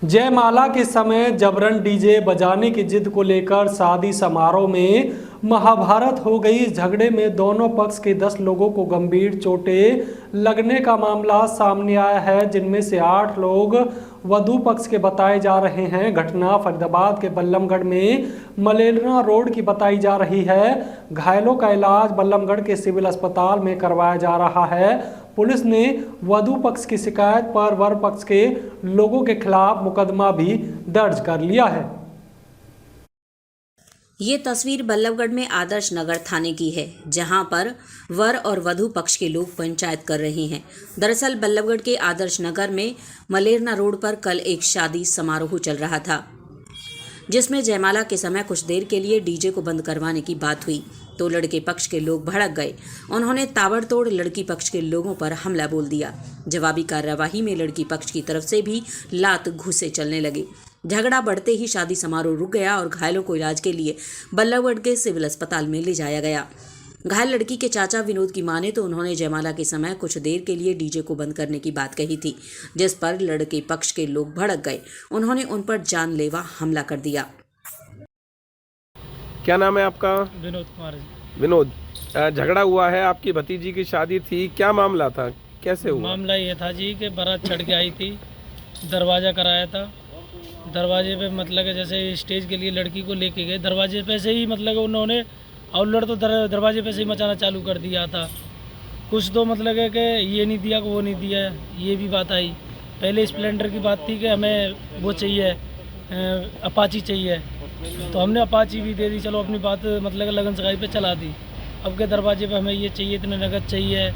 जयमाला के समय जबरन डीजे बजाने की जिद को लेकर शादी समारोह में महाभारत हो गई। इस झगड़े में दोनों पक्ष के 10 लोगों को गंभीर चोटें लगने का मामला सामने आया है, जिनमें से 8 लोग वधू पक्ष के बताए जा रहे हैं। घटना फरीदाबाद के बल्लमगढ़ में मलेरना रोड की बताई जा रही है। घायलों का इलाज बल्लमगढ़ के सिविल अस्पताल में करवाया जा रहा है। पुलिस ने वधू पक्ष की शिकायत पर वर पक्ष के लोगों के खिलाफ मुकदमा भी दर्ज कर लिया है। ये तस्वीर बल्लभगढ़ में आदर्श नगर थाने की है, जहां पर वर और वधू पक्ष के लोग पंचायत कर रहे हैं। दरअसल बल्लभगढ़ के आदर्श नगर में मलेरना रोड पर कल एक शादी समारोह चल रहा था, जिसमें जयमाला के समय कुछ देर के लिए डीजे को बंद करवाने की बात हुई तो लड़के पक्ष के लोग भड़क गए। उन्होंने ताबड़तोड़ लड़की पक्ष के लोगों पर हमला बोल दिया। जवाबी कार्यवाही में लड़की पक्ष की तरफ से भी लात घूंसे चलने लगे। झगड़ा बढ़ते ही शादी समारोह रुक गया और घायलों को इलाज के लिए बल्लभगढ़ के सिविल अस्पताल में ले जाया गया। घायल लड़की के चाचा विनोद की माने तो उन्होंने जयमाला के समय कुछ देर के लिए डीजे को बंद करने की बात कही थी, जिस पर लड़के पक्ष के लोग भड़क गए। उन्होंने उन पर जानलेवा हमला कर दिया। क्या नाम है आपका? विनोद कुमार जी। विनोद, झगड़ा हुआ है, आपकी भतीजी की शादी थी, क्या मामला था, कैसे हुआ? मामला ये था जी कि बारात चढ़ के आई थी, दरवाज़ा कराया था। दरवाजे पे मतलब कि जैसे स्टेज के लिए लड़की को लेके गए, दरवाजे पे से ही मतलब कि उन्होंने अल्लड़ तो दरवाजे पे से ही मचाना चालू कर दिया था। कुछ तो मतलब है कि ये नहीं दिया वो नहीं दिया, ये भी बात आई। पहले स्प्लेंडर की बात थी कि हमें वो चाहिए, अपाची चाहिए, तो हमने अपाची भी दे दी। चलो अपनी बात मतलब लगन सगाई पे चला दी। अब के दरवाजे पे हमें ये चाहिए, इतने नगद चाहिए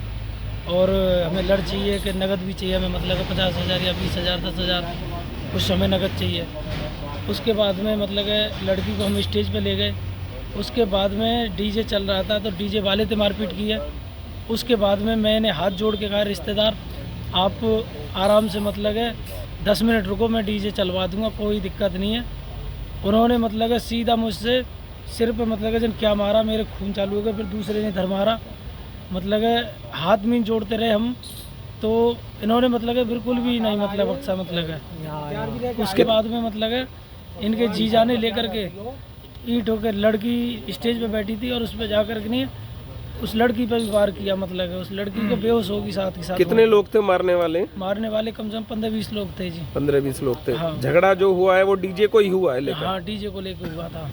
और हमें लड़ चाहिए कि नगद भी चाहिए हमें, मतलब 50,000 या 20,000 10,000 कुछ हमें नगद चाहिए। उसके बाद में मतलब लड़की को हम स्टेज पे ले गए। उसके बाद में डीजे चल रहा था तो डीजे वाले से मारपीट की है। उसके बाद में मैंने हाथ जोड़ के कहा, रिश्तेदार आप आराम से मतलब 10 मिनट रुको, मैं डीजे चलवा दूंगा, कोई दिक्कत नहीं है। उन्होंने मतलब सीधा मुझसे सिर पे मतलब जन क्या मारा, मेरे खून चालू हो गया। फिर दूसरे ने धर मारा, मतलब हाथ में जोड़ते रहे हम, तो इन्होंने मतलब बिल्कुल भी नहीं मतलब अच्छा मतलब उसके बाद में मतलब इनके जीजा ने लेकर के ईंट होकर, लड़की स्टेज पे बैठी थी और उस पर जाकर के नहीं उस लड़की पर भी वार किया। मतलब उस लड़की को बेहोश होगी साथ ही साथ। कितने लोग थे मारने वाले? मारने वाले कम से कम 15-20 लोग थे जी। 15-20 लोग थे। हाँ। झगड़ा जो हुआ है वो डीजे को ही हुआ है लेकर? हाँ, डीजे को लेकर हुआ था।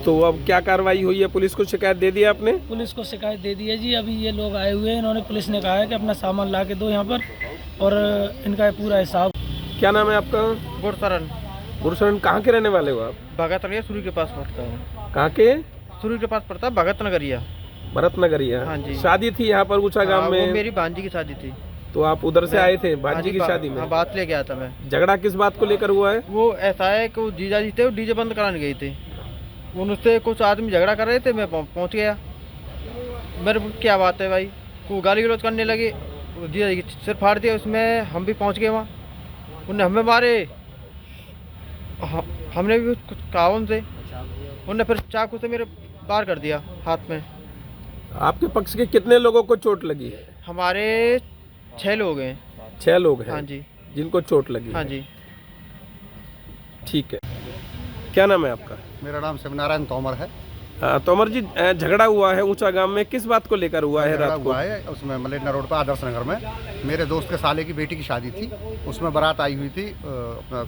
तो अब क्या कार्रवाई हुई है? पुलिस को शिकायत दे दी आपने? पुलिस को शिकायत दे दी है जी। अभी ये लोग आए हुए हैं, इन्होंने पुलिस ने कहा है कि अपना सामान ला के दो यहाँ पर और इनका पूरा हिसाब। क्या नाम है आपका? गुरशरण। गुरशरण, कहाँ के रहने वाले हो आप? भगत नगरिया सूर्य के पास पड़ता है। कहाँ के? सूर्य के पास पड़ता है, भगत नगरिया। भरत नगरिया। हाँ जी। शादी थी यहाँ पर ऊंचा गांव में? मेरी भांजी की शादी थी। तो आप उधर से आए थे भांजी की शादी में? हाँ, बात ले गया था मैं। झगड़ा किस बात को लेकर हुआ है? वो ऐसा है कि वो जीजा जी थे, वो डीजे बंद कराने गए थे। उनसे कुछ आदमी झगड़ा कर रहे थे, मैं पहुँच गया। मेरे क्या बात है भाई, को गाली गलौज करने लगे, जीजा जी सिर फाड़ दिया। उसमें हम भी पहुँच गए वहाँ, उन्होंने हमें मारे, हमने भी कुछ कहा उनसे। उन्होंने फिर चाकू से मेरे पार कर दिया हाथ में। आपके पक्ष के कितने लोगों को चोट लगी है? हमारे 6 लोग हैं। 6 लोग हैं? हाँ जी। जिनको चोट लगी? हाँ जी। ठीक है। क्या नाम है आपका? मेरा नाम शिवनारायण तोमर है। तोमर जी, झगड़ा हुआ है ऊंचा गांव में, किस बात को लेकर हुआ है? रात को हुआ है उसमें मलेरना रोड पर आदर्श नगर में मेरे दोस्त के साले की बेटी की शादी थी। उसमें बारात आई हुई थी अपना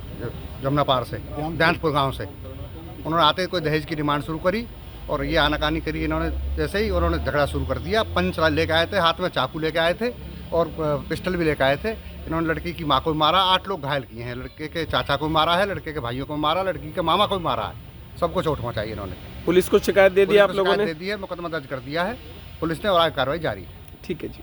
जमुना पार से, ध्यानपुर गांव से। उन्होंने आते कोई दहेज की डिमांड शुरू करी और ये आनाकानी करी। इन्होंने जैसे ही उन्होंने झगड़ा शुरू कर दिया। पंच लेके आए थे, हाथ में चाकू लेके आए थे और पिस्टल भी लेके आए थे। इन्होंने लड़की की माँ को मारा, 8 लोग घायल किए हैं। लड़के के चाचा को मारा है, लड़के के भाइयों को मारा, लड़की के मामा को मारा है, सबको चोट पहुँचाई इन्होंने। पुलिस को शिकायत दे दी आप लोगों ने? दे दी है, मुकदमा दर्ज कर दिया है पुलिस ने और आगे कार्रवाई जारी है। ठीक है जी।